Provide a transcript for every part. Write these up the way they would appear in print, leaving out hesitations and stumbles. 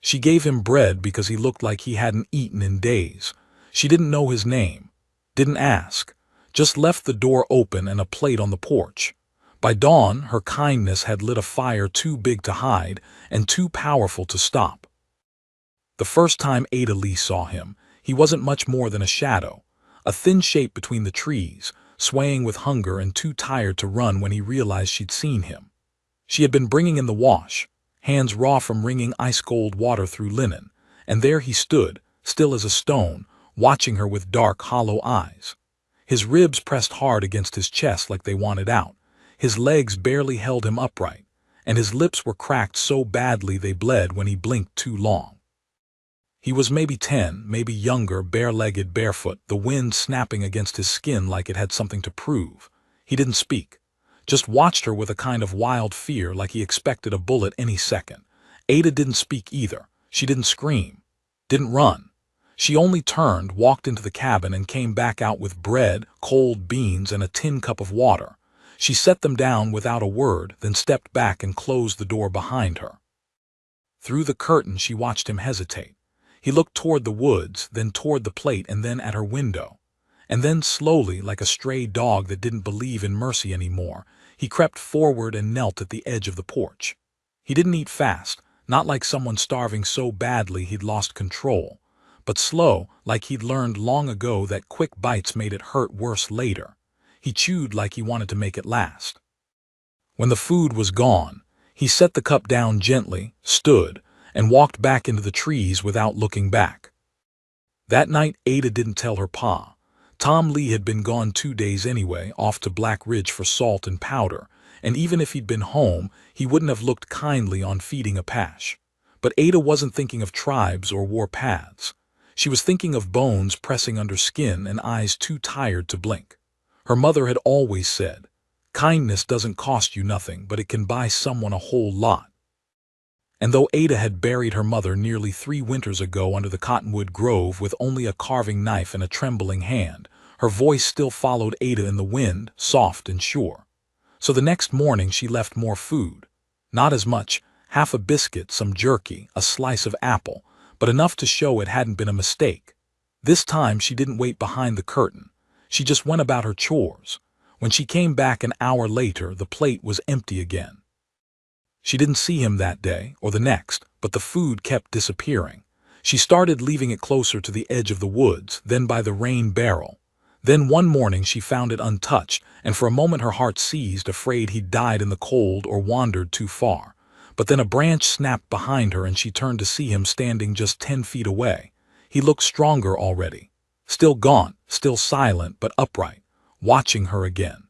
She gave him bread because he looked like he hadn't eaten in days. She didn't know his name, didn't ask, just left the door open and a plate on the porch. By dawn, her kindness had lit a fire too big to hide and too powerful to stop. The first time Ada Lee saw him, he wasn't much more than a shadow, a thin shape between the trees, swaying with hunger and too tired to run when he realized she'd seen him. She had been bringing in the wash, hands raw from wringing ice-cold water through linen, and there he stood, still as a stone, watching her with dark, hollow eyes. His ribs pressed hard against his chest like they wanted out, his legs barely held him upright, and his lips were cracked so badly they bled when he blinked too long. He was maybe 10, maybe younger, bare-legged, barefoot, the wind snapping against his skin like it had something to prove. He didn't speak, just watched her with a kind of wild fear like he expected a bullet any second. Ada didn't speak either. She didn't scream, didn't run. She only turned, walked into the cabin, and came back out with bread, cold beans, and a tin cup of water. She set them down without a word, then stepped back and closed the door behind her. Through the curtain she watched him hesitate. He looked toward the woods, then toward the plate, and then at her window. And then slowly, like a stray dog that didn't believe in mercy anymore, he crept forward and knelt at the edge of the porch. He didn't eat fast, not like someone starving so badly he'd lost control, but slow, like he'd learned long ago that quick bites made it hurt worse later. He chewed like he wanted to make it last. When the food was gone, he set the cup down gently, stood, and walked back into the trees without looking back. That night Ada didn't tell her pa. Tom Lee had been gone 2 days anyway, off to Black Ridge for salt and powder, and even if he'd been home, he wouldn't have looked kindly on feeding Apache. But Ada wasn't thinking of tribes or war paths. She was thinking of bones pressing under skin and eyes too tired to blink. Her mother had always said, "Kindness doesn't cost you nothing, but it can buy someone a whole lot." And though Ada had buried her mother nearly 3 winters ago under the cottonwood grove with only a carving knife and a trembling hand, her voice still followed Ada in the wind, soft and sure. So the next morning she left more food. Not as much, half a biscuit, some jerky, a slice of apple, but enough to show it hadn't been a mistake. This time she didn't wait behind the curtain. She just went about her chores. When she came back an hour later, the plate was empty again. She didn't see him that day, or the next, but the food kept disappearing. She started leaving it closer to the edge of the woods, then by the rain barrel. Then one morning she found it untouched, and for a moment her heart seized, afraid he'd died in the cold or wandered too far. But then a branch snapped behind her and she turned to see him standing just 10 feet away. He looked stronger already. Still gaunt, still silent, but upright, watching her again.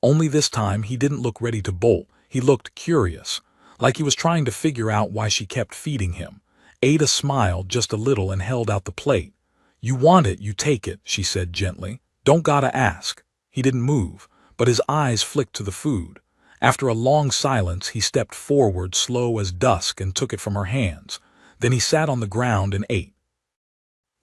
Only this time he didn't look ready to bolt. He looked curious, like he was trying to figure out why she kept feeding him. Ada smiled just a little and held out the plate. "You want it, you take it," she said gently. "Don't gotta ask." He didn't move, but his eyes flicked to the food. After a long silence, he stepped forward, slow as dusk, and took it from her hands. Then he sat on the ground and ate.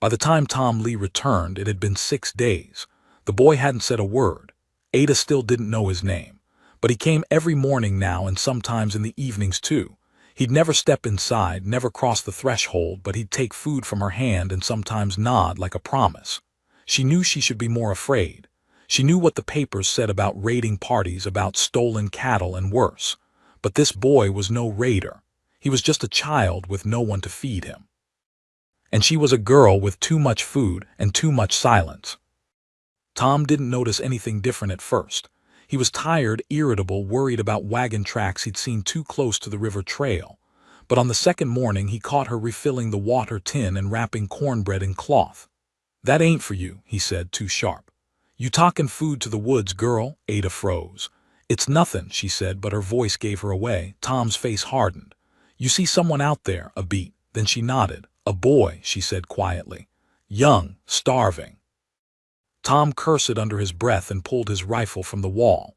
By the time Tom Lee returned, it had been 6 days. The boy hadn't said a word. Ada still didn't know his name. But he came every morning now, and sometimes in the evenings too. He'd never step inside, never cross the threshold, but he'd take food from her hand and sometimes nod like a promise. She knew she should be more afraid. She knew what the papers said about raiding parties, about stolen cattle and worse. But this boy was no raider. He was just a child with no one to feed him. And she was a girl with too much food and too much silence. Tom didn't notice anything different at first. He was tired, irritable, worried about wagon tracks he'd seen too close to the river trail. But on the second morning he caught her refilling the water tin and wrapping cornbread in cloth. "That ain't for you," he said, too sharp. "You talkin' food to the woods, girl?" Ada froze. "It's nothin'," she said, but her voice gave her away. Tom's face hardened. "You see someone out there?" A beat. Then she nodded. "A boy," she said quietly. "Young, starving." Tom cursed under his breath and pulled his rifle from the wall.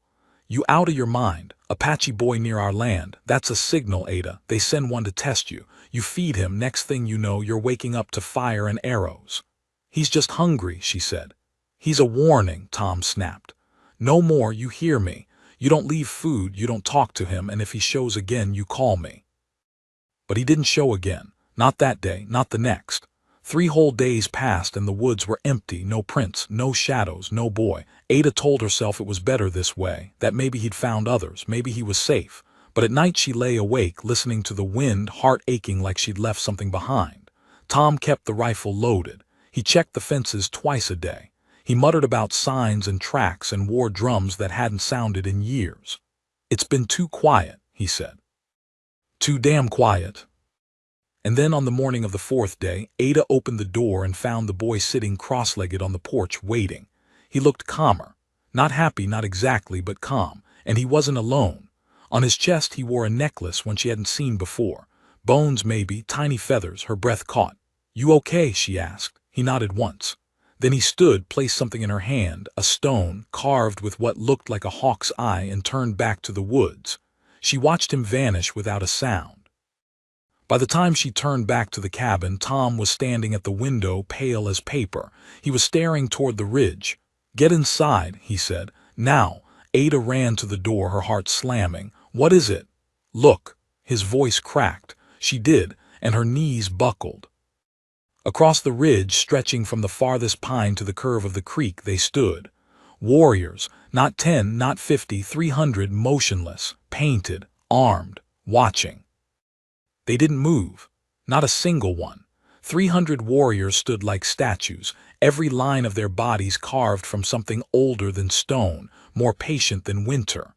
"You out of your mind? Apache boy near our land. That's a signal, Ada. They send one to test you. You feed him, next thing you know you're waking up to fire and arrows." "He's just hungry," she said. "He's a warning," Tom snapped. "No more, you hear me? You don't leave food, you don't talk to him, and if he shows again, you call me." But he didn't show again. Not that day, not the next. 3 whole days passed and the woods were empty, no prints, no shadows, no boy. Ada told herself it was better this way, that maybe he'd found others, maybe he was safe. But at night she lay awake, listening to the wind, heart aching like she'd left something behind. Tom kept the rifle loaded. He checked the fences twice a day. He muttered about signs and tracks and wore drums that hadn't sounded in years. "It's been too quiet," he said. "Too damn quiet." And then on the morning of the 4th day, Ada opened the door and found the boy sitting cross-legged on the porch waiting. He looked calmer. Not happy, not exactly, but calm. And he wasn't alone. On his chest he wore a necklace one she hadn't seen before. Bones maybe, tiny feathers, her breath caught. "You okay?" she asked. He nodded once. Then he stood, placed something in her hand, a stone, carved with what looked like a hawk's eye, and turned back to the woods. She watched him vanish without a sound. By the time she turned back to the cabin, Tom was standing at the window, pale as paper. He was staring toward the ridge. "Get inside," he said. "Now." Ada ran to the door, her heart slamming. "What is it?" "Look." His voice cracked. She did, and her knees buckled. Across the ridge, stretching from the farthest pine to the curve of the creek, they stood. Warriors, not 10, not 50, 300, motionless, painted, armed, watching. They didn't move. Not a single one. 300 warriors stood like statues, every line of their bodies carved from something older than stone, more patient than winter.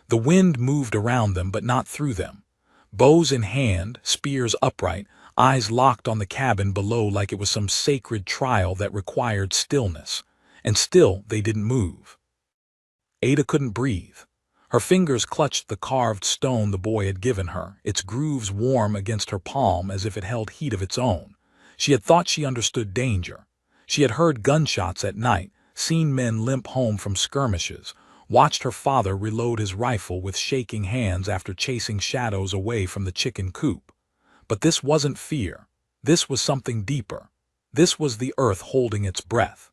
The wind moved around them, but not through them. Bows in hand, spears upright, eyes locked on the cabin below like it was some sacred trial that required stillness. And still they didn't move. Ada couldn't breathe. Her fingers clutched the carved stone the boy had given her, its grooves warm against her palm as if it held heat of its own. She had thought she understood danger. She had heard gunshots at night, seen men limp home from skirmishes, watched her father reload his rifle with shaking hands after chasing shadows away from the chicken coop. But this wasn't fear. This was something deeper. This was the earth holding its breath.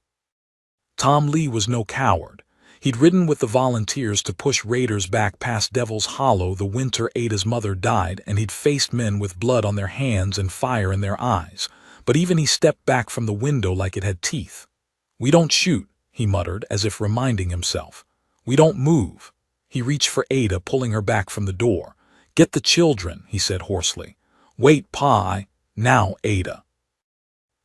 Tom Lee was no coward. He'd ridden with the volunteers to push raiders back past Devil's Hollow the winter Ada's mother died, and he'd faced men with blood on their hands and fire in their eyes. But even he stepped back from the window like it had teeth. "We don't shoot," he muttered, as if reminding himself. "We don't move." He reached for Ada, pulling her back from the door. "Get the children," he said hoarsely. "Wait, Pa, Now, Ada."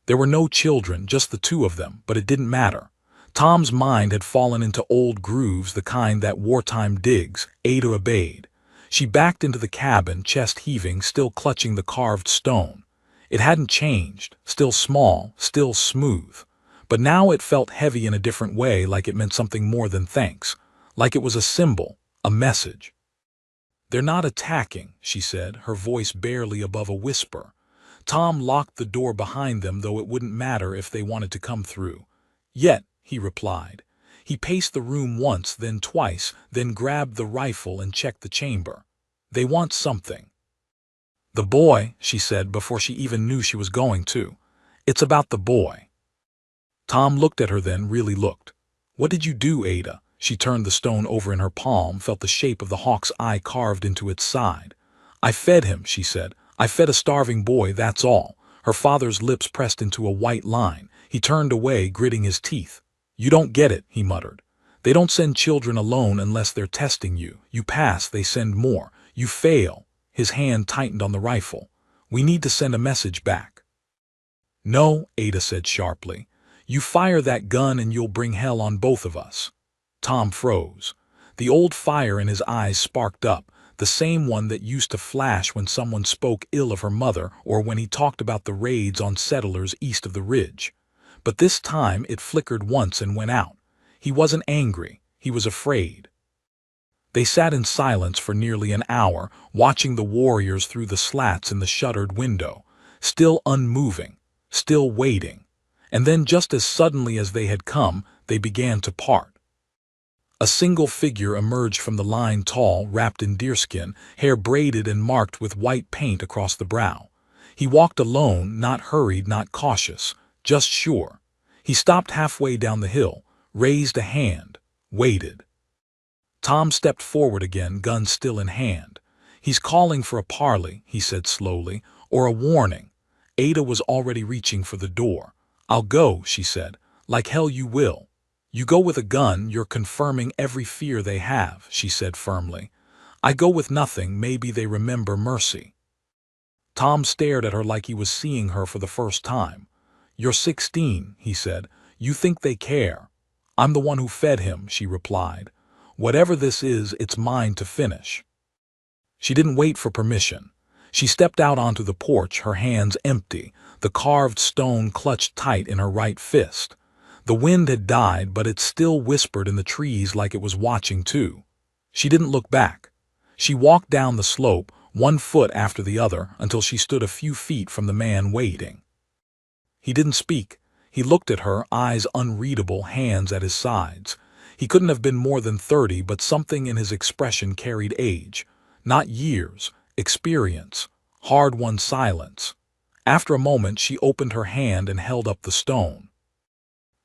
There were no children, just the two of them, but it didn't matter. Tom's mind had fallen into old grooves, the kind that wartime digs. Ada obeyed. She backed into the cabin, chest heaving, still clutching the carved stone. It hadn't changed, still small, still smooth. But now it felt heavy in a different way, like it meant something more than thanks. Like it was a symbol, a message. "They're not attacking," she said, her voice barely above a whisper. Tom locked the door behind them, though it wouldn't matter if they wanted to come through. "Yet," he replied. He paced the room once, then twice, then grabbed the rifle and checked the chamber. "They want something." "The boy," she said before she even knew she was going to. "It's about the boy." Tom looked at her, then really looked. "What did you do, Ada?" She turned the stone over in her palm, felt the shape of the hawk's eye carved into its side. "I fed him," she said. "I fed a starving boy, that's all." Her father's lips pressed into a white line. He turned away, gritting his teeth. "You don't get it," he muttered. "They don't send children alone unless they're testing you. You pass, they send more. You fail." His hand tightened on the rifle. "We need to send a message back." "No," Ada said sharply. "You fire that gun and you'll bring hell on both of us." Tom froze. The old fire in his eyes sparked up, the same one that used to flash when someone spoke ill of her mother or when he talked about the raids on settlers east of the ridge. But this time it flickered once and went out. He wasn't angry. He was afraid. They sat in silence for nearly an hour, watching the warriors through the slats in the shuttered window, still unmoving, still waiting. And then, just as suddenly as they had come, they began to part. A single figure emerged from the line, tall, wrapped in deerskin, hair braided and marked with white paint across the brow. He walked alone, not hurried, not cautious, just sure. He stopped halfway down the hill, raised a hand, waited. Tom stepped forward again, gun still in hand. "He's calling for a parley," he said slowly, "or a warning." Ada was already reaching for the door. "I'll go," she said. "Like hell you will." "You go with a gun, you're confirming every fear they have," she said firmly. "I go with nothing, maybe they remember mercy." Tom stared at her like he was seeing her for the first time. "You're 16, he said. "You think they care." "I'm the one who fed him," she replied. "Whatever this is, it's mine to finish." She didn't wait for permission. She stepped out onto the porch, her hands empty, the carved stone clutched tight in her right fist. The wind had died, but it still whispered in the trees like it was watching too. She didn't look back. She walked down the slope, one foot after the other, until she stood a few feet from the man waiting. He didn't speak. He looked at her, eyes unreadable, hands at his sides. He couldn't have been more than 30, but something in his expression carried age. Not years, experience, hard-won silence. After a moment, she opened her hand and held up the stone.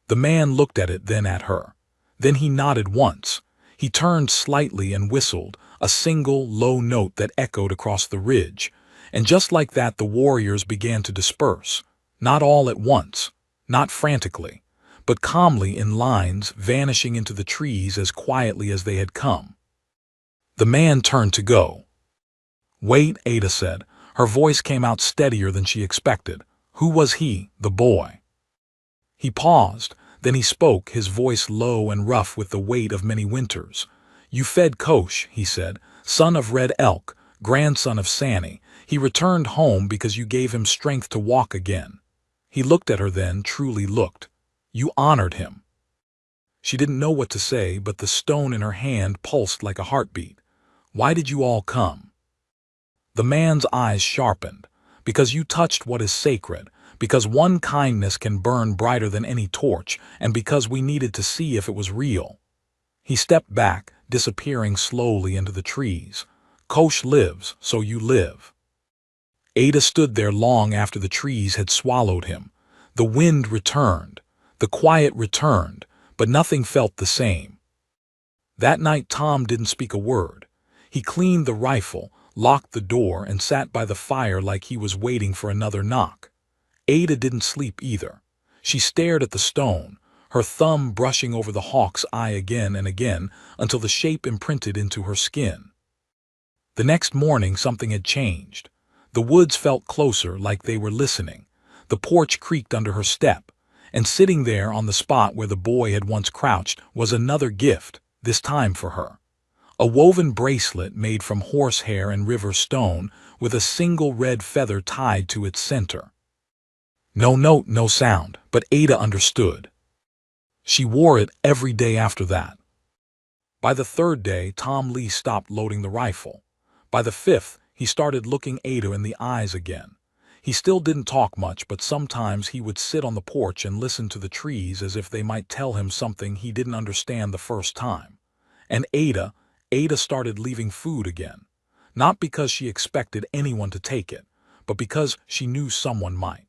The man looked at it, then at her. Then he nodded once. He turned slightly and whistled, a single, low note that echoed across the ridge. And just like that, the warriors began to disperse. Not all at once, not frantically, but calmly in lines, vanishing into the trees as quietly as they had come. The man turned to go. "Wait," Ada said. Her voice came out steadier than she expected. "Who was he, the boy?" He paused. Then he spoke, his voice low and rough with the weight of many winters. "You fed Kosh," he said, "son of Red Elk, grandson of Sani. He returned home because you gave him strength to walk again." He looked at her then, truly looked. "You honored him." She didn't know what to say, but the stone in her hand pulsed like a heartbeat. "Why did you all come?" The man's eyes sharpened. "Because you touched what is sacred. Because one kindness can burn brighter than any torch, and because we needed to see if it was real." He stepped back, disappearing slowly into the trees. "Kosh lives, so you live." Ada stood there long after the trees had swallowed him. The wind returned. The quiet returned, but nothing felt the same. That night Tom didn't speak a word. He cleaned the rifle, locked the door, and sat by the fire like he was waiting for another knock. Ada didn't sleep either. She stared at the stone, her thumb brushing over the hawk's eye again and again until the shape imprinted into her skin. The next morning something had changed. The woods felt closer, like they were listening. The porch creaked under her step, and sitting there on the spot where the boy had once crouched was another gift, this time for her. A woven bracelet made from horsehair and river stone with a single red feather tied to its center. No note, no sound, but Ada understood. She wore it every day after that. By the third day, Tom Lee stopped loading the rifle. By the fifth, he started looking Ada in the eyes again. He still didn't talk much, but sometimes he would sit on the porch and listen to the trees as if they might tell him something he didn't understand the first time. And Ada started leaving food again. Not because she expected anyone to take it, but because she knew someone might.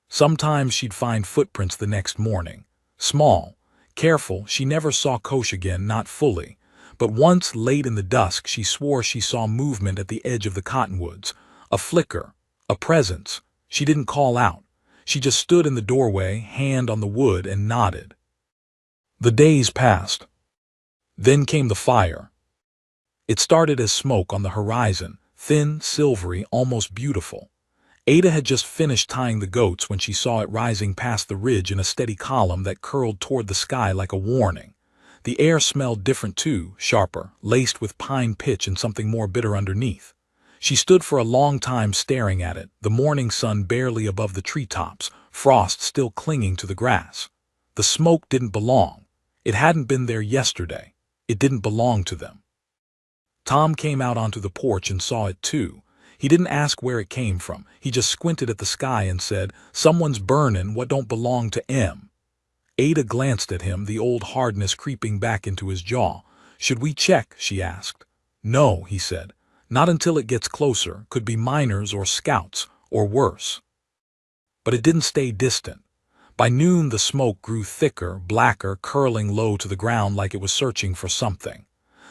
Sometimes she'd find footprints the next morning. Small, careful, she never saw Kosh again, not fully. But once, late in the dusk, she swore she saw movement at the edge of the cottonwoods. A flicker, a presence. She didn't call out. She just stood in the doorway, hand on the wood, and nodded. The days passed. Then came the fire. It started as smoke on the horizon, thin, silvery, almost beautiful. Ada had just finished tying the goats when she saw it rising past the ridge in a steady column that curled toward the sky like a warning. The air smelled different too, sharper, laced with pine pitch and something more bitter underneath. She stood for a long time staring at it, the morning sun barely above the treetops, frost still clinging to the grass. The smoke didn't belong. It hadn't been there yesterday. It didn't belong to them. Tom came out onto the porch and saw it too. He didn't ask where it came from. He just squinted at the sky and said, "Someone's burnin' what don't belong to 'em." Ada glanced at him, the old hardness creeping back into his jaw. "Should we check?" she asked. "No," he said. "Not until it gets closer. Could be miners or scouts, or worse." But it didn't stay distant. By noon the smoke grew thicker, blacker, curling low to the ground like it was searching for something.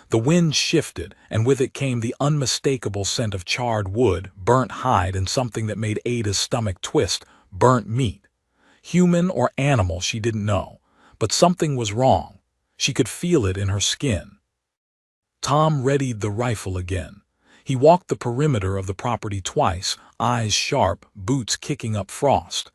The wind shifted, and with it came the unmistakable scent of charred wood, burnt hide, and something that made Ada's stomach twist: burnt meat. Human or animal, she didn't know, but something was wrong. She could feel it in her skin. Tom readied the rifle again. He walked the perimeter of the property twice, eyes sharp, boots kicking up frost.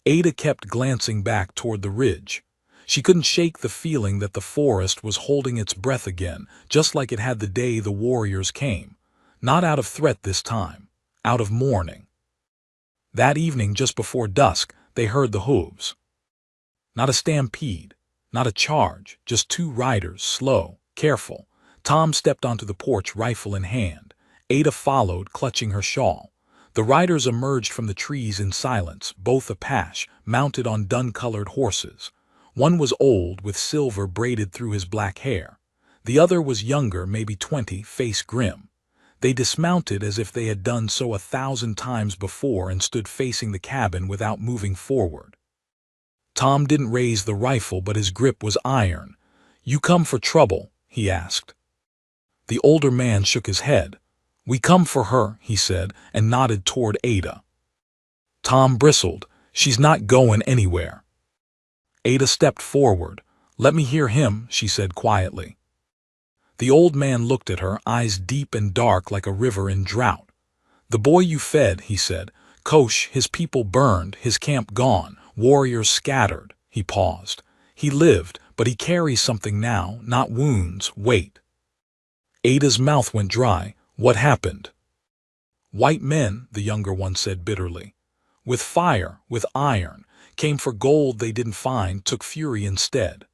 Ada kept glancing back toward the ridge. She couldn't shake the feeling that the forest was holding its breath again, just like it had the day the warriors came. Not out of threat this time, out of mourning. That evening, just before dusk, they heard the hooves. Not a stampede, not a charge, just two riders, slow, careful. Tom stepped onto the porch, rifle in hand. Ada followed, clutching her shawl. The riders emerged from the trees in silence, both Apache, mounted on dun-colored horses. One was old, with silver braided through his black hair. The other was younger, maybe 20, face grim. They dismounted as if they had done so 1,000 times before and stood facing the cabin without moving forward. Tom didn't raise the rifle, but his grip was iron. "You come for trouble?" he asked. The older man shook his head. "We come for her," he said, and nodded toward Ada. Tom bristled. "She's not going anywhere." Ada stepped forward. "Let me hear him," she said quietly. The old man looked at her, eyes deep and dark like a river in drought. "The boy you fed," he said. "Kosh, his people burned, his camp gone, warriors scattered." He paused. "He lived, but he carries something now, not wounds, weight." Ada's mouth went dry. "What happened?" "White men," the younger one said bitterly. "With fire, with iron, came for gold they didn't find, took fury instead."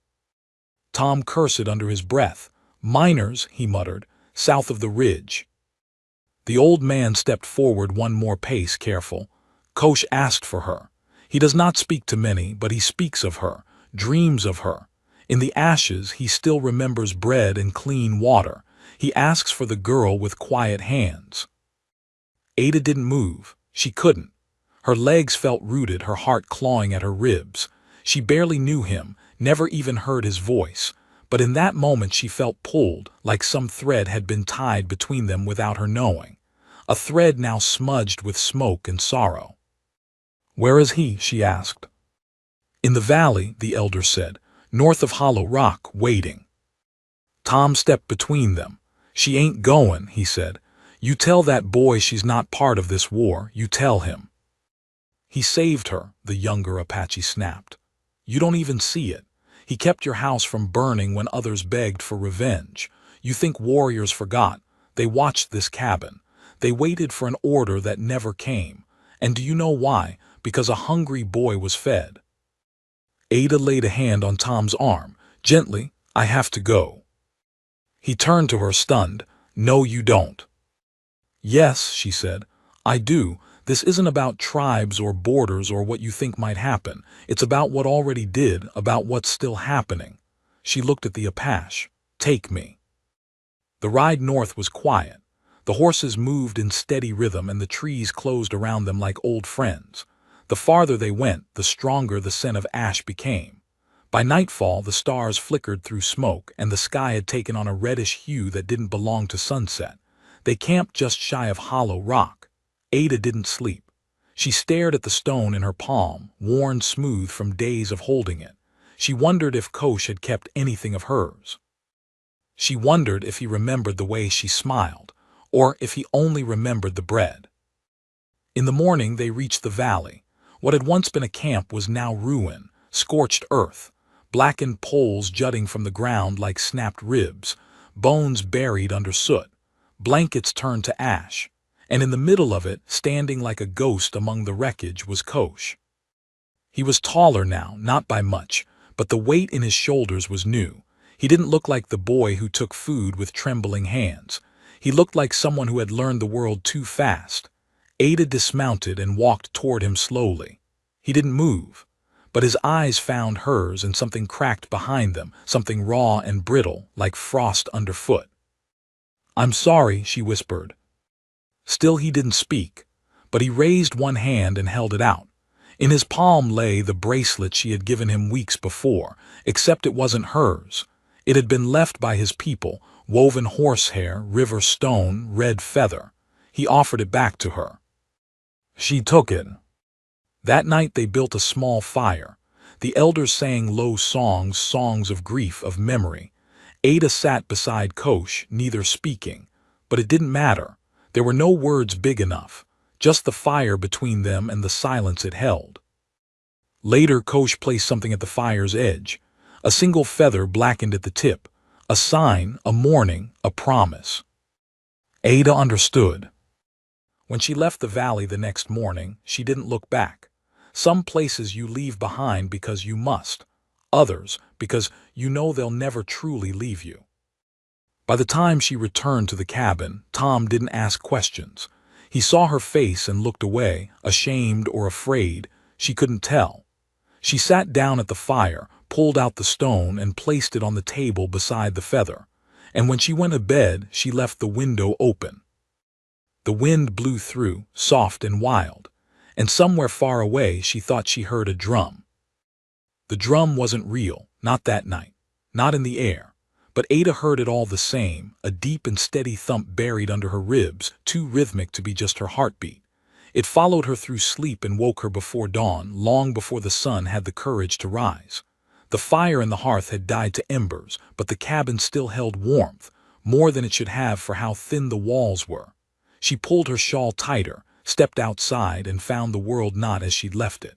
Tom cursed under his breath. "Miners," he muttered, "south of the ridge." The old man stepped forward one more pace, careful. "Kosh asked for her. He does not speak to many, but he speaks of her, dreams of her. In the ashes he still remembers bread and clean water. He asks for the girl with quiet hands." Ada didn't move. She couldn't. Her legs felt rooted, her heart clawing at her ribs. She barely knew him, never even heard his voice. But in that moment she felt pulled, like some thread had been tied between them without her knowing. A thread now smudged with smoke and sorrow. "Where is he?" she asked. "In the valley," the elder said, "north of Hollow Rock, waiting." Tom stepped between them. "She ain't going," he said. "You tell that boy she's not part of this war, you tell him." "He saved her," the younger Apache snapped. "You don't even see it. He kept your house from burning when others begged for revenge. You think warriors forgot? They watched this cabin. They waited for an order that never came. And do you know why? Because a hungry boy was fed." Ada laid a hand on Tom's arm. Gently. "I have to go." He turned to her, stunned. "No, you don't." "Yes," she said. "I do. This isn't about tribes or borders or what you think might happen. It's about what already did, about what's still happening." She looked at the Apache. "Take me." The ride north was quiet. The horses moved in steady rhythm, and the trees closed around them like old friends. The farther they went, the stronger the scent of ash became. By nightfall, the stars flickered through smoke, and the sky had taken on a reddish hue that didn't belong to sunset. They camped just shy of Hollow Rock. Ada didn't sleep. She stared at the stone in her palm, worn smooth from days of holding it. She wondered if Kosh had kept anything of hers. She wondered if he remembered the way she smiled, or if he only remembered the bread. In the morning they reached the valley. What had once been a camp was now ruin, scorched earth. Blackened poles jutting from the ground like snapped ribs, bones buried under soot, blankets turned to ash, and in the middle of it, standing like a ghost among the wreckage, was Kosh. He was taller now, not by much, but the weight in his shoulders was new. He didn't look like the boy who took food with trembling hands. He looked like someone who had learned the world too fast. Ada dismounted and walked toward him slowly. He didn't move. But his eyes found hers, and something cracked behind them, something raw and brittle, like frost underfoot. "I'm sorry," she whispered. Still he didn't speak, but he raised one hand and held it out. In his palm lay the bracelet she had given him weeks before, except it wasn't hers. It had been left by his people, woven horsehair, river stone, red feather. He offered it back to her. She took it. That night they built a small fire. The elders sang low songs, songs of grief, of memory. Ada sat beside Kosh, neither speaking. But it didn't matter. There were no words big enough, just the fire between them and the silence it held. Later Kosh placed something at the fire's edge. A single feather blackened at the tip. A sign, a warning, a promise. Ada understood. When she left the valley the next morning, she didn't look back. Some places you leave behind because you must. Others because you know they'll never truly leave you. By the time she returned to the cabin, Tom didn't ask questions. He saw her face and looked away, ashamed or afraid. She couldn't tell. She sat down at the fire, pulled out the stone and placed it on the table beside the feather. And when she went to bed, she left the window open. The wind blew through, soft and wild, and somewhere far away she thought she heard a drum. The drum wasn't real, not that night, not in the air, but Ada heard it all the same, a deep and steady thump buried under her ribs, too rhythmic to be just her heartbeat. It followed her through sleep and woke her before dawn, long before the sun had the courage to rise. The fire in the hearth had died to embers, but the cabin still held warmth, more than it should have for how thin the walls were. She pulled her shawl tighter, stepped outside, and found the world not as she'd left it.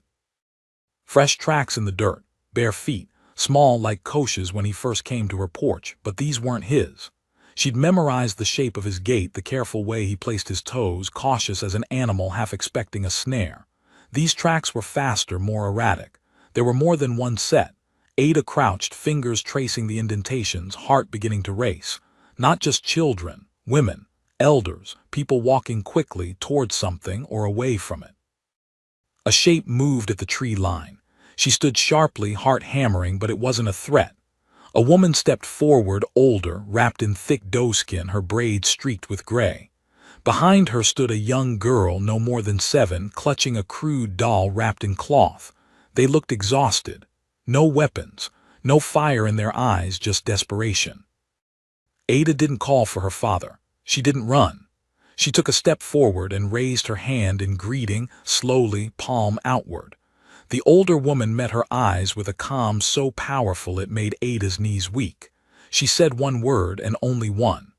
Fresh tracks in the dirt, bare feet, small like Kosh's when he first came to her porch, but these weren't his. She'd memorized the shape of his gait, the careful way he placed his toes, cautious as an animal half expecting a snare. These tracks were faster, more erratic. There were more than one set. Ada crouched, fingers tracing the indentations, heart beginning to race. Not just children, women, elders, people walking quickly towards something or away from it. A shape moved at the tree line. She stood sharply, heart hammering, but it wasn't a threat. A woman stepped forward, older, wrapped in thick doeskin, her braids streaked with gray. Behind her stood a young girl, no more than 7, clutching a crude doll wrapped in cloth. They looked exhausted. No weapons, no fire in their eyes, just desperation. Ada didn't call for her father. She didn't run. She took a step forward and raised her hand in greeting, slowly, palm outward. The older woman met her eyes with a calm so powerful it made Ada's knees weak. She said one word and only one.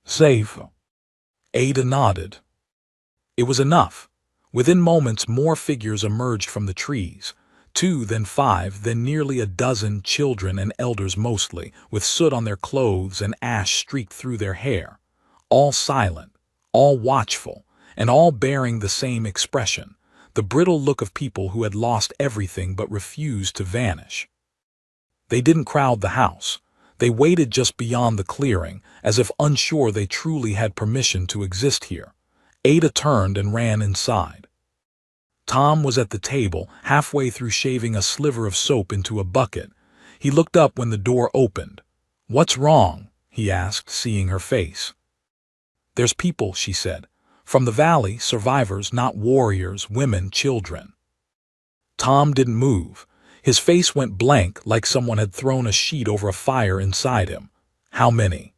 "Safe." Ada nodded. It was enough. Within moments more figures emerged from the trees. 2, then 5, then nearly a dozen, children and elders mostly, with soot on their clothes and ash streaked through their hair. All silent, all watchful, and all bearing the same expression, the brittle look of people who had lost everything but refused to vanish. They didn't crowd the house. They waited just beyond the clearing, as if unsure they truly had permission to exist here. Ada turned and ran inside. Tom was at the table, halfway through shaving a sliver of soap into a bucket. He looked up when the door opened. "What's wrong?" he asked, seeing her face. "There's people," she said. "From the valley, survivors, not warriors, women, children." Tom didn't move. His face went blank, like someone had thrown a sheet over a fire inside him. "How many?"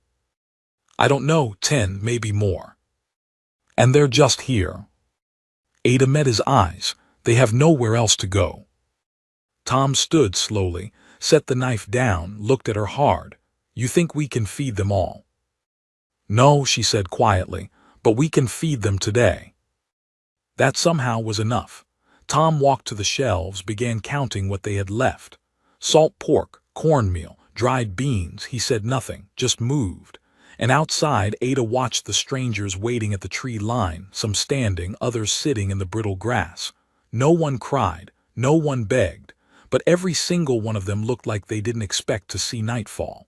"I don't know, 10, maybe more." "And they're just here?" Ada met his eyes. "They have nowhere else to go." Tom stood slowly, set the knife down, looked at her hard. "You think we can feed them all?" "No," she said quietly, "but we can feed them today." That somehow was enough. Tom walked to the shelves, began counting what they had left. Salt pork, cornmeal, dried beans. He said nothing, just moved. And outside, Ada watched the strangers waiting at the tree line, some standing, others sitting in the brittle grass. No one cried, no one begged, but every single one of them looked like they didn't expect to see nightfall.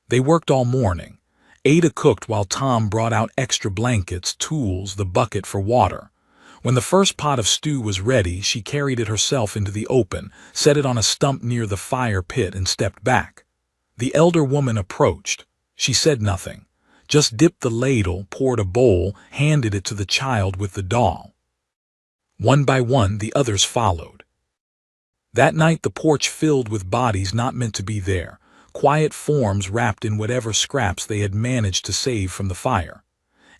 They worked all morning. Ada cooked while Tom brought out extra blankets, tools, the bucket for water. When the first pot of stew was ready, she carried it herself into the open, set it on a stump near the fire pit, and stepped back. The elder woman approached. She said nothing, just dipped the ladle, poured a bowl, handed it to the child with the doll. One by one, the others followed. That night the porch filled with bodies not meant to be there, quiet forms wrapped in whatever scraps they had managed to save from the fire.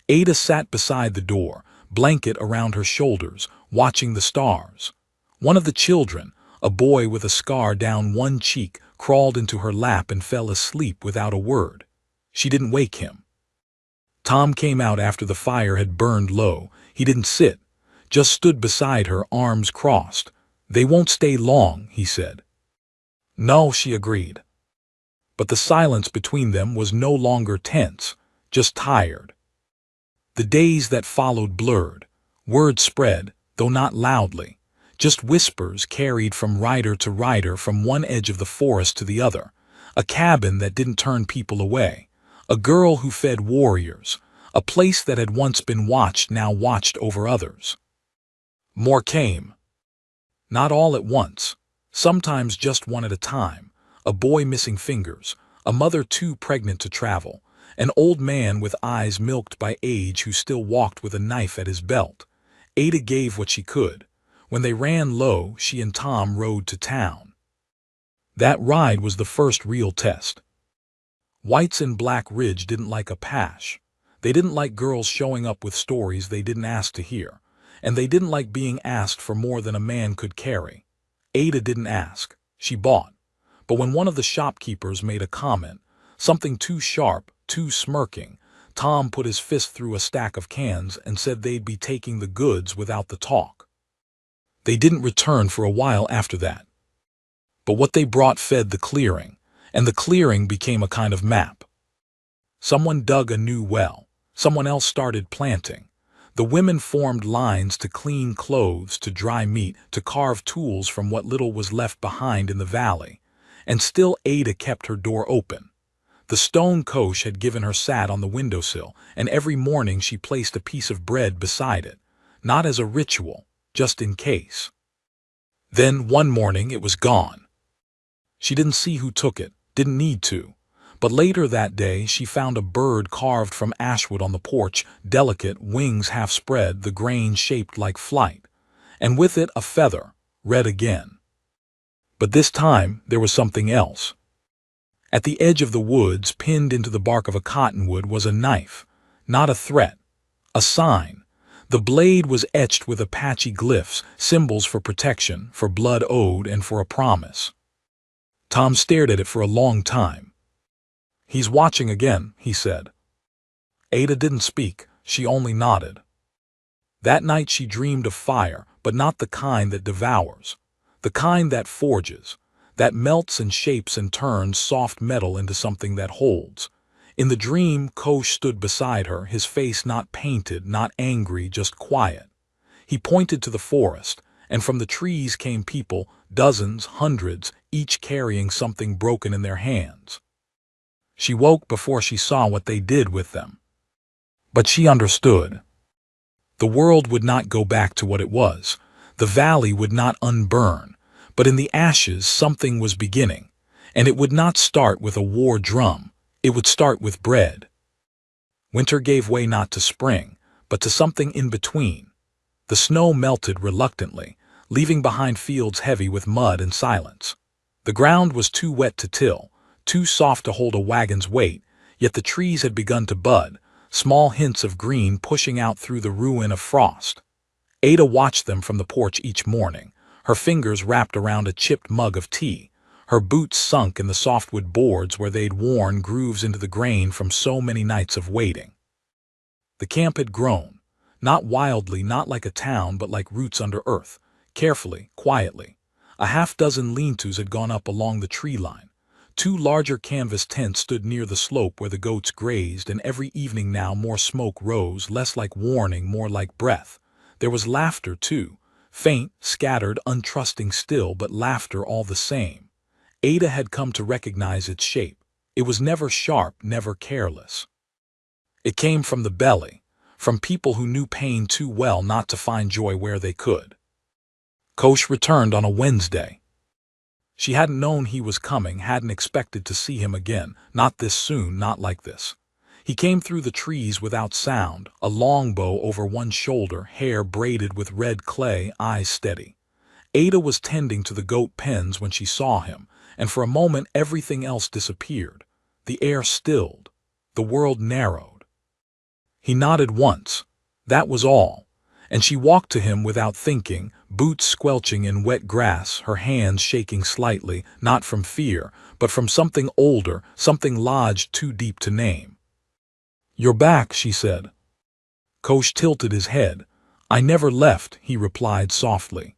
Ada sat beside the door, blanket around her shoulders, watching the stars. One of the children, a boy with a scar down one cheek, crawled into her lap and fell asleep without a word. She didn't wake him. Tom came out after the fire had burned low. He didn't sit, just stood beside her, arms crossed. "They won't stay long," he said. "No," she agreed. But the silence between them was no longer tense, just tired. The days that followed blurred. Word spread, though not loudly. Just whispers carried from rider to rider, from one edge of the forest to the other. A cabin that didn't turn people away. A girl who fed warriors. A place that had once been watched now watched over others. More came. Not all at once. Sometimes just one at a time. A boy missing fingers. A mother too pregnant to travel. An old man with eyes milked by age who still walked with a knife at his belt. Ada gave what she could. When they ran low, she and Tom rode to town. That ride was the first real test. Whites in Black Ridge didn't like Apache. They didn't like girls showing up with stories they didn't ask to hear. And they didn't like being asked for more than a man could carry. Ada didn't ask. She bought. But when one of the shopkeepers made a comment, something too sharp, too smirking, Tom put his fist through a stack of cans and said they'd be taking the goods without the talk. They didn't return for a while after that. But what they brought fed the clearing, and the clearing became a kind of map. Someone dug a new well. Someone else started planting. The women formed lines to clean clothes, to dry meat, to carve tools from what little was left behind in the valley. And still Ada kept her door open. The stone coche had given her sat on the windowsill, and every morning she placed a piece of bread beside it, not as a ritual, just in case. Then one morning it was gone. She didn't see who took it, didn't need to. But later that day she found a bird carved from ashwood on the porch, delicate, wings half spread, the grain shaped like flight. And with it a feather, red again. But this time there was something else. At the edge of the woods, pinned into the bark of a cottonwood, was a knife. Not a threat. A sign. The blade was etched with Apache glyphs, symbols for protection, for blood owed, and for a promise. Tom stared at it for a long time. "He's watching again," he said. Ada didn't speak. She only nodded. That night she dreamed of fire, but not the kind that devours. The kind that forges, that melts and shapes and turns soft metal into something that holds. In the dream, Kosh stood beside her, his face not painted, not angry, just quiet. He pointed to the forest, and from the trees came people, dozens, hundreds, each carrying something broken in their hands. She woke before she saw what they did with them. But she understood. The world would not go back to what it was. The valley would not unburn. But in the ashes something was beginning, and it would not start with a war drum. It would start with bread. Winter gave way not to spring, but to something in between. The snow melted reluctantly, leaving behind fields heavy with mud and silence. The ground was too wet to till, too soft to hold a wagon's weight, yet the trees had begun to bud, small hints of green pushing out through the ruin of frost. Ada watched them from the porch each morning, her fingers wrapped around a chipped mug of tea, her boots sunk in the softwood boards where they'd worn grooves into the grain from so many nights of waiting. The camp had grown, not wildly, not like a town, but like roots under earth, carefully, quietly. A half-dozen lean-tos had gone up along the tree line. 2 larger canvas tents stood near the slope where the goats grazed, and every evening now more smoke rose, less like warning, more like breath. There was laughter, too. Faint, scattered, untrusting still, but laughter all the same. Ada had come to recognize its shape. It was never sharp, never careless. It came from the belly, from people who knew pain too well not to find joy where they could. Kosh returned on a Wednesday. She hadn't known he was coming, hadn't expected to see him again, not this soon, not like this. He came through the trees without sound, a longbow over one shoulder, hair braided with red clay, eyes steady. Ada was tending to the goat pens when she saw him, and for a moment everything else disappeared. The air stilled. The world narrowed. He nodded once. That was all. And she walked to him without thinking, boots squelching in wet grass, her hands shaking slightly, not from fear, but from something older, something lodged too deep to name. "You're back," she said. Kosh tilted his head. "I never left," he replied softly.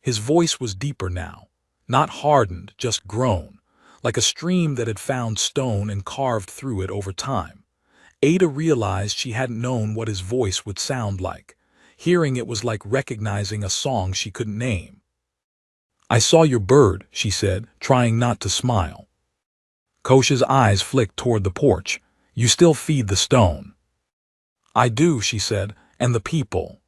His voice was deeper now, not hardened, just grown, like a stream that had found stone and carved through it over time. Ada realized she hadn't known what his voice would sound like. Hearing it was like recognizing a song she couldn't name. "I saw your bird," she said, trying not to smile. Kosh's eyes flicked toward the porch. "You still feed the stone." "I do," she said, "and the people."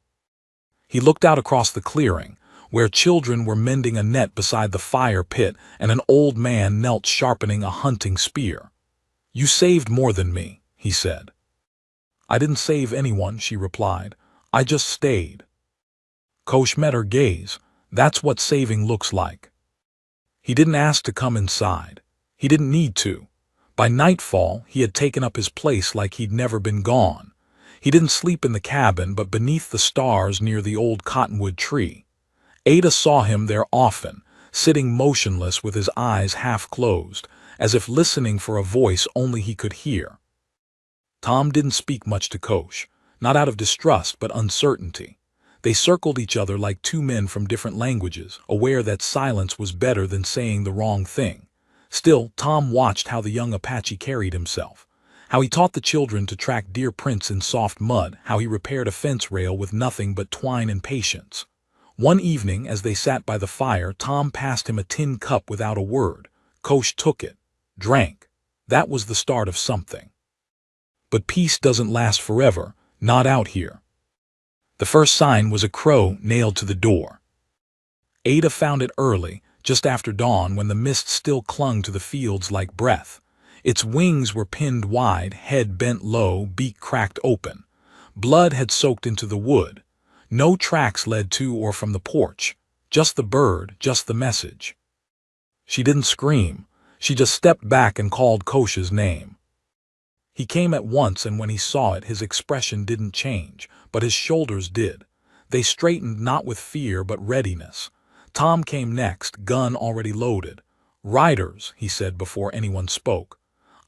He looked out across the clearing, where children were mending a net beside the fire pit and an old man knelt sharpening a hunting spear. "You saved more than me," he said. "I didn't save anyone," she replied. "I just stayed." Kosh met her gaze. "That's what saving looks like." He didn't ask to come inside. He didn't need to. By nightfall, he had taken up his place like he'd never been gone. He didn't sleep in the cabin, but beneath the stars near the old cottonwood tree. Ada saw him there often, sitting motionless with his eyes half closed, as if listening for a voice only he could hear. Tom didn't speak much to Kosh, not out of distrust but uncertainty. They circled each other like two men from different languages, aware that silence was better than saying the wrong thing. Still, Tom watched how the young Apache carried himself, how he taught the children to track deer prints in soft mud, how he repaired a fence rail with nothing but twine and patience. One evening, as they sat by the fire, Tom passed him a tin cup without a word. Kosh took it, drank. That was the start of something. But peace doesn't last forever, not out here. The first sign was a crow nailed to the door. Ada found it early, just after dawn, when the mist still clung to the fields like breath. Its wings were pinned wide, head bent low, beak cracked open. Blood had soaked into the wood. No tracks led to or from the porch. Just the bird, just the message. She didn't scream. She just stepped back and called Kosh's name. He came at once, and when he saw it, his expression didn't change, but his shoulders did. They straightened not with fear but readiness. Tom came next, gun already loaded. "Riders," he said before anyone spoke.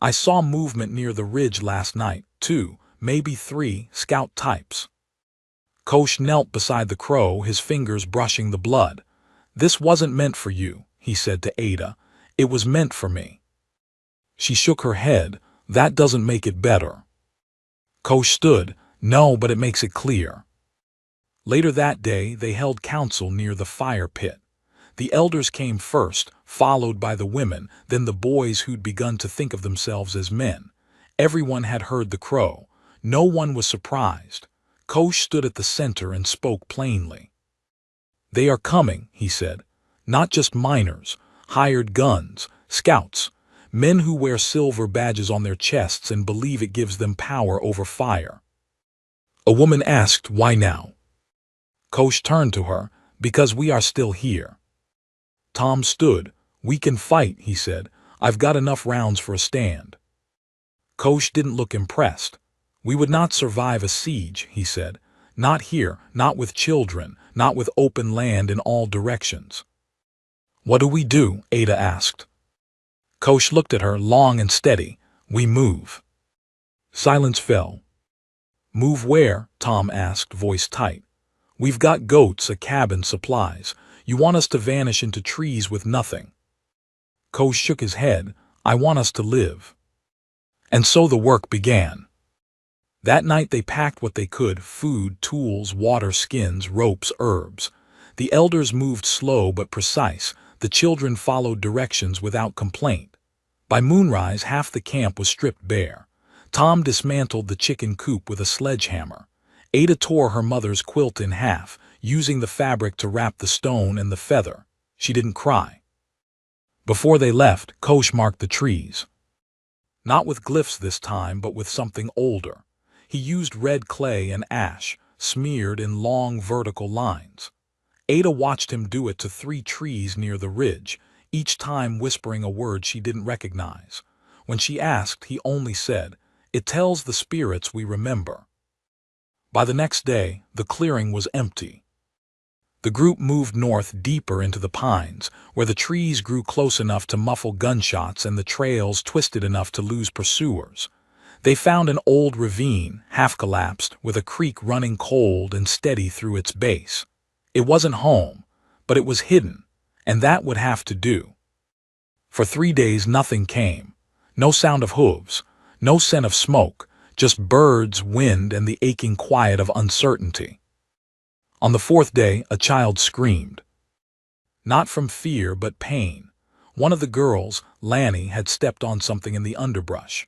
"I saw movement near the ridge last night, 2, maybe 3, scout types." Kosh knelt beside the crow, his fingers brushing the blood. "This wasn't meant for you," he said to Ada. "It was meant for me." She shook her head. "That doesn't make it better." Kosh stood. "No, but it makes it clear." Later that day, they held council near the fire pit. The elders came first, followed by the women, then the boys who'd begun to think of themselves as men. Everyone had heard the crow. No one was surprised. Kosh stood at the center and spoke plainly. "They are coming," he said. "Not just miners, hired guns, scouts, men who wear silver badges on their chests and believe it gives them power over fire." A woman asked, "Why now?" Kosh turned to her. "Because we are still here." Tom stood. "We can fight," he said. "I've got enough rounds for a stand." Kosh didn't look impressed. "We would not survive a siege," he said. "Not here, not with children, not with open land in all directions." "What do we do?" Ada asked. Kosh looked at her, long and steady. "We move." Silence fell. "Move where?" Tom asked, voice tight. "We've got goats, a cabin, supplies. You want us to vanish into trees with nothing?" Kosh shook his head. "I want us to live." And so the work began. That night they packed what they could: food, tools, water, skins, ropes, herbs. The elders moved slow but precise. The children followed directions without complaint. By moonrise, half the camp was stripped bare. Tom dismantled the chicken coop with a sledgehammer. Ada tore her mother's quilt in half, using the fabric to wrap the stone and the feather. She didn't cry. Before they left, Kosh marked the trees. Not with glyphs this time, but with something older. He used red clay and ash, smeared in long vertical lines. Ada watched him do it to 3 trees near the ridge, each time whispering a word she didn't recognize. When she asked, he only said, "It tells the spirits we remember." By the next day, the clearing was empty. The group moved north deeper into the pines, where the trees grew close enough to muffle gunshots and the trails twisted enough to lose pursuers. They found an old ravine, half-collapsed, with a creek running cold and steady through its base. It wasn't home, but it was hidden, and that would have to do. For 3 days nothing came. No sound of hooves, no scent of smoke, just birds, wind, and the aching quiet of uncertainty. On the 4th day, a child screamed. Not from fear, but pain. One of the girls, Lanny, had stepped on something in the underbrush.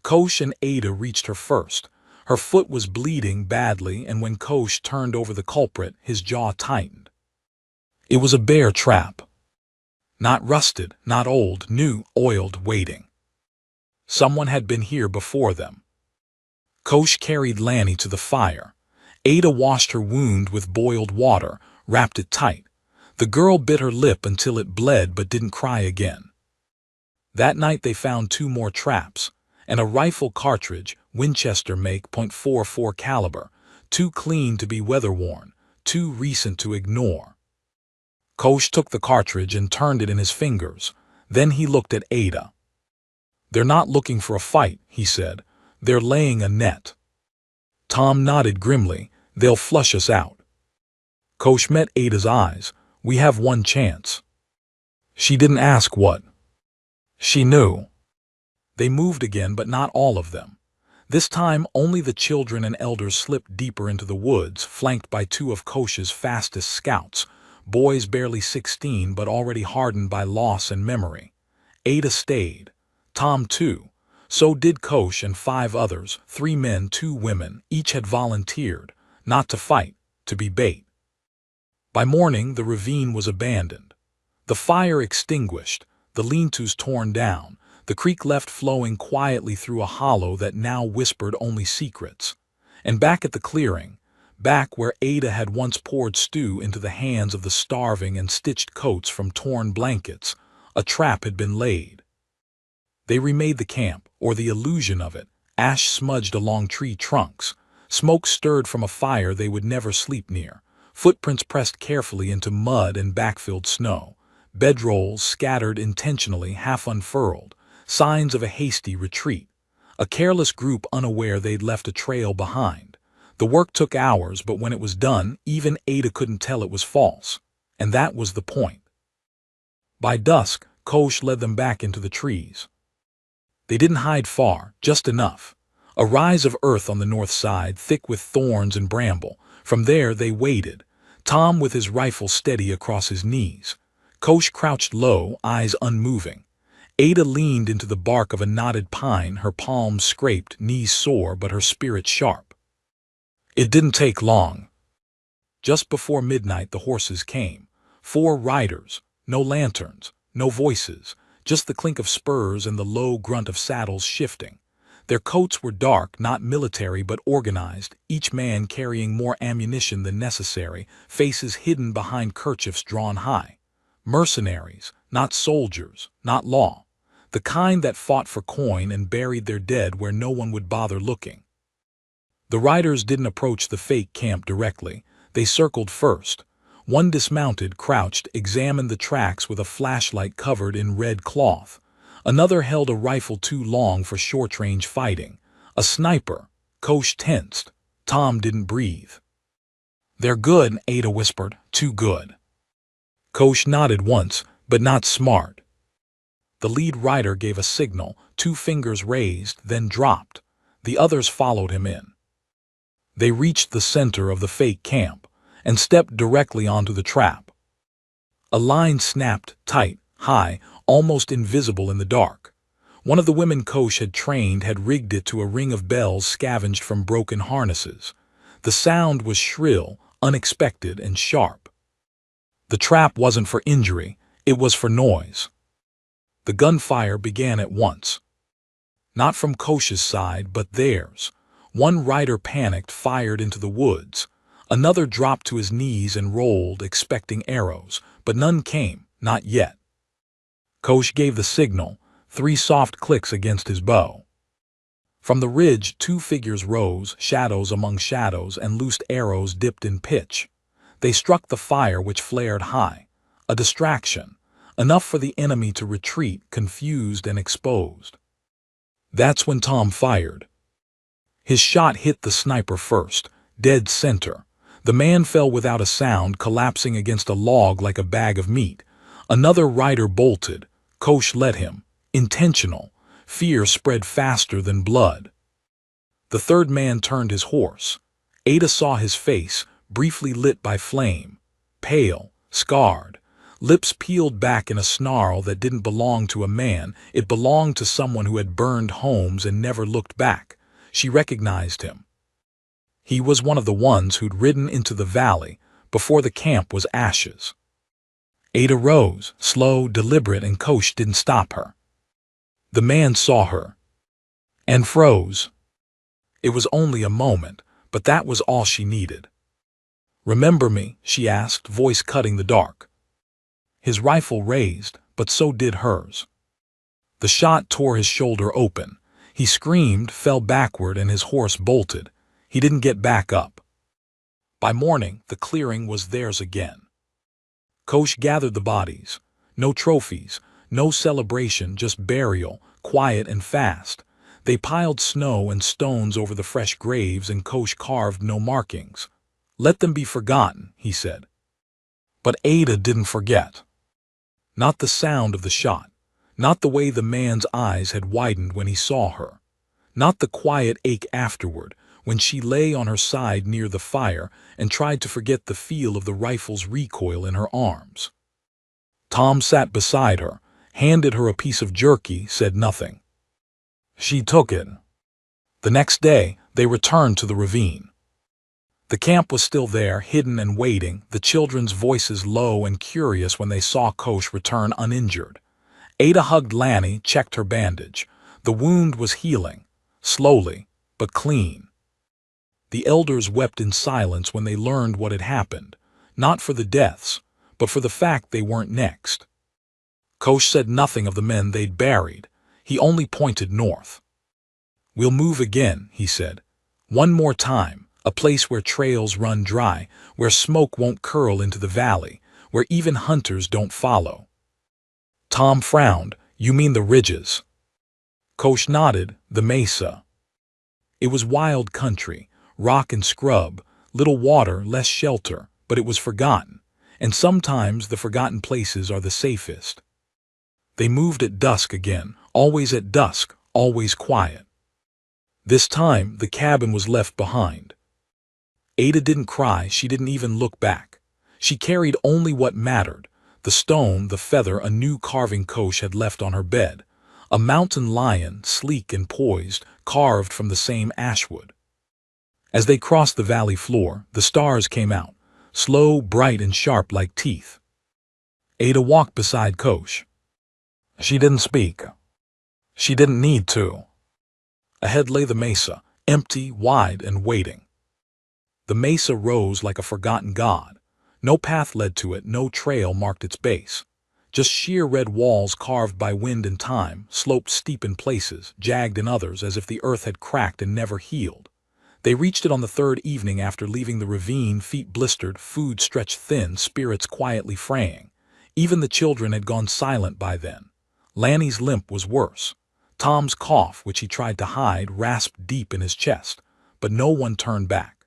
Kosh and Ada reached her first. Her foot was bleeding badly, and when Kosh turned over the culprit, his jaw tightened. It was a bear trap. Not rusted, not old, new, oiled, waiting. Someone had been here before them. Kosh carried Lanny to the fire. Ada washed her wound with boiled water, wrapped it tight. The girl bit her lip until it bled but didn't cry again. That night they found 2 more traps, and a rifle cartridge, Winchester make .44 caliber, too clean to be weather-worn, too recent to ignore. Kosh took the cartridge and turned it in his fingers. Then he looked at Ada. "They're not looking for a fight," he said. "They're laying a net." Tom nodded grimly. "They'll flush us out." Kosh met Ada's eyes. "We have one chance." She didn't ask what. She knew. They moved again, but not all of them. This time only the children and elders slipped deeper into the woods, flanked by 2 of Kosh's fastest scouts, boys barely 16 but already hardened by loss and memory. Ada stayed. Tom too. So did Kosh and 5 others, 3 men, 2 women. Each had volunteered, not to fight, to be bait. By morning the ravine was abandoned. The fire extinguished, the lean-tos torn down, the creek left flowing quietly through a hollow that now whispered only secrets. And back at the clearing, back where Ada had once poured stew into the hands of the starving and stitched coats from torn blankets, a trap had been laid. They remade the camp, or the illusion of it, ash smudged along tree trunks, smoke stirred from a fire they would never sleep near, footprints pressed carefully into mud and backfilled snow, bedrolls scattered intentionally, half unfurled, signs of a hasty retreat, a careless group unaware they'd left a trail behind. The work took hours, but when it was done, even Ada couldn't tell it was false. And that was the point. By dusk, Kosh led them back into the trees. They didn't hide far, just enough. A rise of earth on the north side, thick with thorns and bramble. From there they waited, Tom with his rifle steady across his knees. Kosh crouched low, eyes unmoving. Ada leaned into the bark of a knotted pine, her palms scraped, knees sore, but her spirit sharp. It didn't take long. Just before midnight the horses came. 4 riders, no lanterns, no voices, just the clink of spurs and the low grunt of saddles shifting. Their coats were dark, not military but organized, each man carrying more ammunition than necessary, faces hidden behind kerchiefs drawn high. Mercenaries, not soldiers, not law. The kind that fought for coin and buried their dead where no one would bother looking. The riders didn't approach the fake camp directly. They circled first. One dismounted, crouched, examined the tracks with a flashlight covered in red cloth. Another held a rifle too long for short-range fighting. A sniper. Kosh tensed. Tom didn't breathe. "They're good," Ada whispered. "Too good." Kosh nodded once, but not smart. The lead rider gave a signal, 2 fingers raised, then dropped. The others followed him in. They reached the center of the fake camp and stepped directly onto the trap. A line snapped, tight, high, almost invisible in the dark. One of the women Kosh had trained had rigged it to a ring of bells scavenged from broken harnesses. The sound was shrill, unexpected, and sharp. The trap wasn't for injury, it was for noise. The gunfire began at once. Not from Kosh's side, but theirs. One rider panicked, fired into the woods. Another dropped to his knees and rolled, expecting arrows, but none came, not yet. Kosh gave the signal, 3 soft clicks against his bow. From the ridge, 2 figures rose, shadows among shadows, and loosed arrows dipped in pitch. They struck the fire, which flared high. A distraction, enough for the enemy to retreat, confused and exposed. That's when Tom fired. His shot hit the sniper first, dead center. The man fell without a sound, collapsing against a log like a bag of meat. Another rider bolted. Kosh led him. Intentional. Fear spread faster than blood. The third man turned his horse. Ada saw his face, briefly lit by flame. Pale, scarred. Lips peeled back in a snarl that didn't belong to a man. It belonged to someone who had burned homes and never looked back. She recognized him. He was one of the ones who'd ridden into the valley before the camp was ashes. Ada rose, slow, deliberate, and Kosh didn't stop her. The man saw her and froze. It was only a moment, but that was all she needed. "Remember me?" she asked, voice cutting the dark. His rifle raised, but so did hers. The shot tore his shoulder open. He screamed, fell backward, and his horse bolted. He didn't get back up. By morning, the clearing was theirs again. Kosh gathered the bodies. No trophies, no celebration, just burial, quiet and fast. They piled snow and stones over the fresh graves, and Kosh carved no markings. "Let them be forgotten," he said. But Ada didn't forget. Not the sound of the shot, not the way the man's eyes had widened when he saw her, not the quiet ache afterward when she lay on her side near the fire and tried to forget the feel of the rifle's recoil in her arms. Tom sat beside her, handed her a piece of jerky, said nothing. She took it. The next day, they returned to the ravine. The camp was still there, hidden and waiting, the children's voices low and curious when they saw Kosh return uninjured. Ada hugged Lanny, checked her bandage. The wound was healing, slowly, but clean. The elders wept in silence when they learned what had happened, not for the deaths, but for the fact they weren't next. Kosh said nothing of the men they'd buried. He only pointed north. "We'll move again," he said. "One more time. A place where trails run dry, where smoke won't curl into the valley, where even hunters don't follow." Tom frowned. "You mean the ridges?" Kosh nodded. "The mesa." It was wild country, rock and scrub, little water, less shelter, but it was forgotten, and sometimes the forgotten places are the safest. They moved at dusk again, always at dusk, always quiet. This time the cabin was left behind. Ada didn't cry, she didn't even look back. She carried only what mattered, the stone, the feather, a new carving Kosh had left on her bed, a mountain lion, sleek and poised, carved from the same ashwood. As they crossed the valley floor, the stars came out, slow, bright and sharp like teeth. Ada walked beside Kosh. She didn't speak. She didn't need to. Ahead lay the mesa, empty, wide, and waiting. The mesa rose like a forgotten god. No path led to it, no trail marked its base. Just sheer red walls carved by wind and time, sloped steep in places, jagged in others as if the earth had cracked and never healed. They reached it on the third evening after leaving the ravine, feet blistered, food stretched thin, spirits quietly fraying. Even the children had gone silent by then. Lanny's limp was worse. Tom's cough, which he tried to hide, rasped deep in his chest, but no one turned back.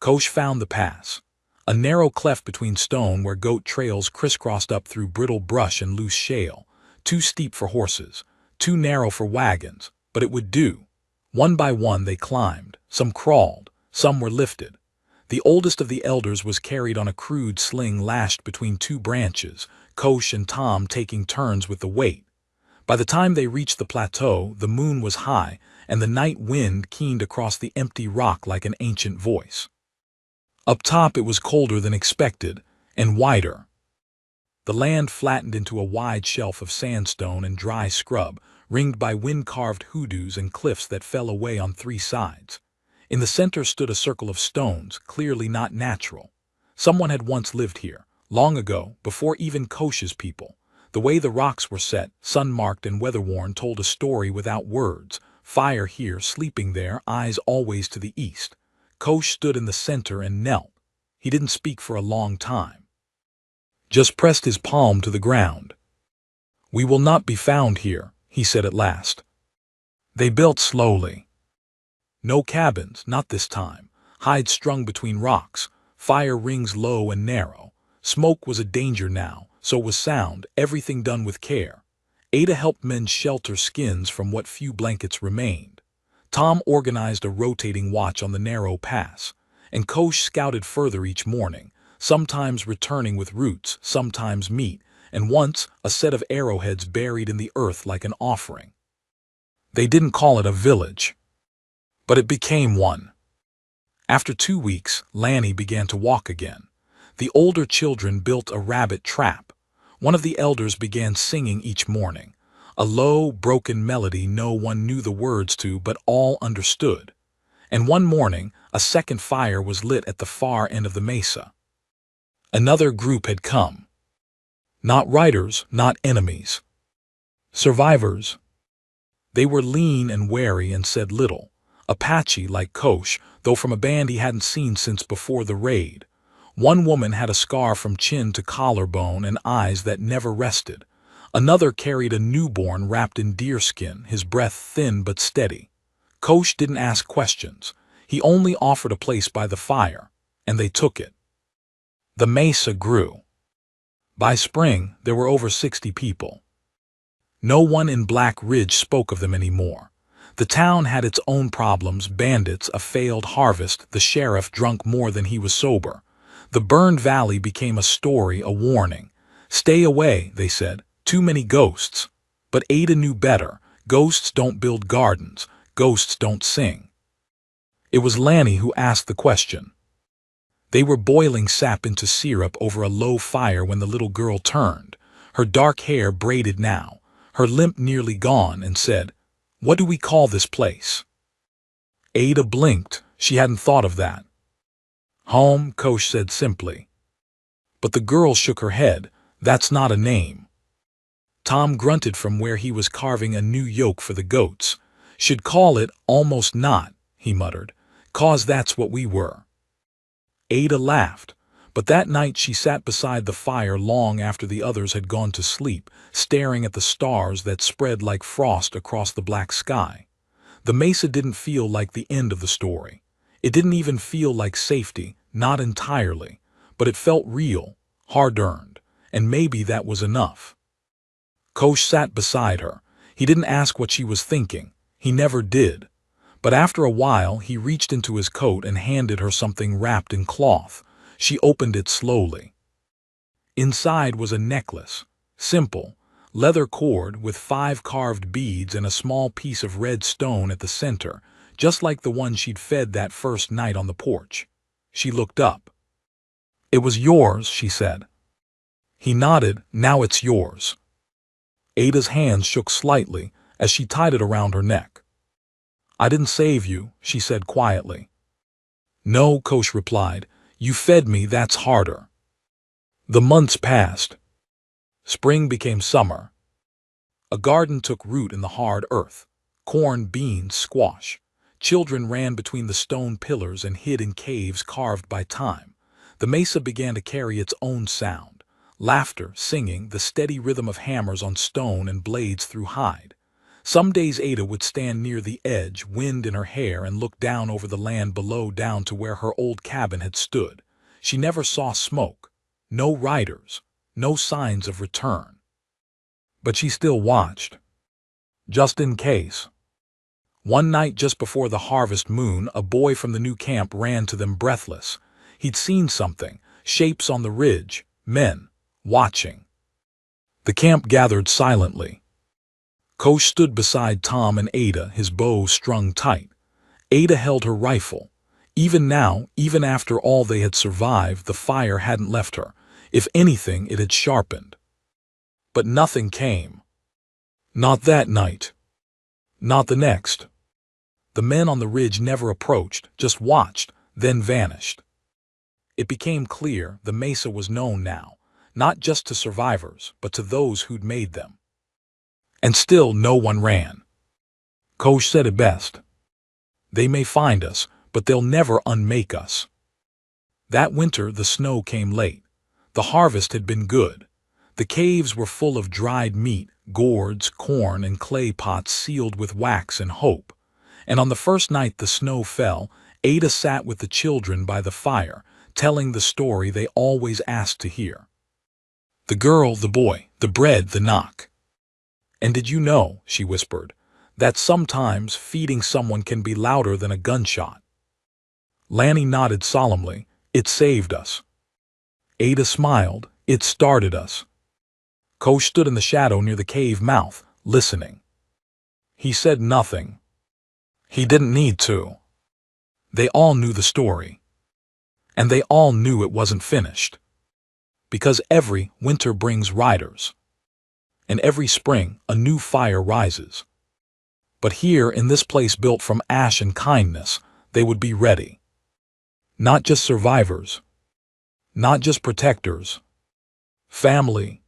Kosh found the pass, a narrow cleft between stone where goat trails crisscrossed up through brittle brush and loose shale, too steep for horses, too narrow for wagons, but it would do. One by one they climbed, some crawled, some were lifted. The oldest of the elders was carried on a crude sling lashed between 2 branches, Kosh and Tom taking turns with the weight. By the time they reached the plateau, the moon was high, and the night wind keened across the empty rock like an ancient voice. Up top it was colder than expected, and wider. The land flattened into a wide shelf of sandstone and dry scrub, ringed by wind-carved hoodoos and cliffs that fell away on 3 sides. In the center stood a circle of stones, clearly not natural. Someone had once lived here, long ago, before even Kosh's people. The way the rocks were set, sun-marked and weather-worn, told a story without words. Fire here, sleeping there, eyes always to the east. Kosh stood in the center and knelt. He didn't speak for a long time. Just pressed his palm to the ground. "We will not be found here," he said at last. They built slowly. No cabins, not this time. Hides strung between rocks, fire rings low and narrow. Smoke was a danger now, so was sound, everything done with care. Ada helped men shelter skins from what few blankets remained. Tom organized a rotating watch on the narrow pass, and Kosh scouted further each morning, sometimes returning with roots, sometimes meat, and once a set of arrowheads buried in the earth like an offering. They didn't call it a village, but it became one. After 2 weeks, Lanny began to walk again. The older children built a rabbit trap. One of the elders began singing each morning, a low, broken melody no one knew the words to but all understood. And one morning, a second fire was lit at the far end of the mesa. Another group had come. Not riders, not enemies. Survivors. They were lean and wary and said little. Apache like Kosh, though from a band he hadn't seen since before the raid. One woman had a scar from chin to collarbone and eyes that never rested. Another carried a newborn wrapped in deerskin, his breath thin but steady. Kosh didn't ask questions. He only offered a place by the fire, and they took it. The mesa grew. By spring, there were over 60 people. No one in Black Ridge spoke of them anymore. The town had its own problems, bandits, a failed harvest, the sheriff drunk more than he was sober. The burned valley became a story, a warning. "Stay away," they said. "Too many ghosts." But Ada knew better. Ghosts don't build gardens. Ghosts don't sing. It was Lanny who asked the question. They were boiling sap into syrup over a low fire when the little girl turned, her dark hair braided now, her limp nearly gone, and said, "What do we call this place?" Ada blinked. She hadn't thought of that. "Home," Kosh said simply. But the girl shook her head. "That's not a name." Tom grunted from where he was carving a new yoke for the goats. "Should call it almost not," he muttered, "'cause that's what we were." Ada laughed, but that night she sat beside the fire long after the others had gone to sleep, staring at the stars that spread like frost across the black sky. The mesa didn't feel like the end of the story. It didn't even feel like safety, not entirely, but it felt real, hard-earned, and maybe that was enough. Kosh sat beside her. He didn't ask what she was thinking. He never did. But after a while, he reached into his coat and handed her something wrapped in cloth. She opened it slowly. Inside was a necklace, simple, leather cord with 5 carved beads and a small piece of red stone at the center, just like the one she'd fed that first night on the porch. She looked up. "It was yours," she said. He nodded. "Now it's yours." Ada's hands shook slightly as she tied it around her neck. "I didn't save you," she said quietly. "No," Kosh replied. "You fed me, that's harder." The months passed. Spring became summer. A garden took root in the hard earth. Corn, beans, squash. Children ran between the stone pillars and hid in caves carved by time. The mesa began to carry its own sound. Laughter, singing, the steady rhythm of hammers on stone and blades through hide. Some days Ada would stand near the edge, wind in her hair, and look down over the land below, down to where her old cabin had stood. She never saw smoke. No riders. No signs of return. But she still watched. Just in case. One night just before the harvest moon, a boy from the new camp ran to them breathless. He'd seen something, shapes on the ridge, men, watching. The camp gathered silently. Kosh stood beside Tom and Ada, his bow strung tight. Ada held her rifle. Even now, even after all they had survived, the fire hadn't left her. If anything, it had sharpened. But nothing came. Not that night. Not the next. The men on the ridge never approached, just watched, then vanished. It became clear the mesa was known now, not just to survivors, but to those who'd made them. And still no one ran. Kosh said it best. They may find us, but they'll never unmake us. That winter the snow came late. The harvest had been good. The caves were full of dried meat, gourds, corn, and clay pots sealed with wax and hope. And on the first night the snow fell, Ada sat with the children by the fire, telling the story they always asked to hear. The girl, the boy, the bread, the knock. And did you know, she whispered, that sometimes feeding someone can be louder than a gunshot? Lanny nodded solemnly. It saved us. Ada smiled. It started us. Kosh stood in the shadow near the cave mouth, listening. He said nothing. He didn't need to. They all knew the story. And they all knew it wasn't finished. Because every winter brings riders. And every spring a new fire rises. But here, in this place built from ash and kindness, they would be ready. Not just survivors. Not just protectors. Family.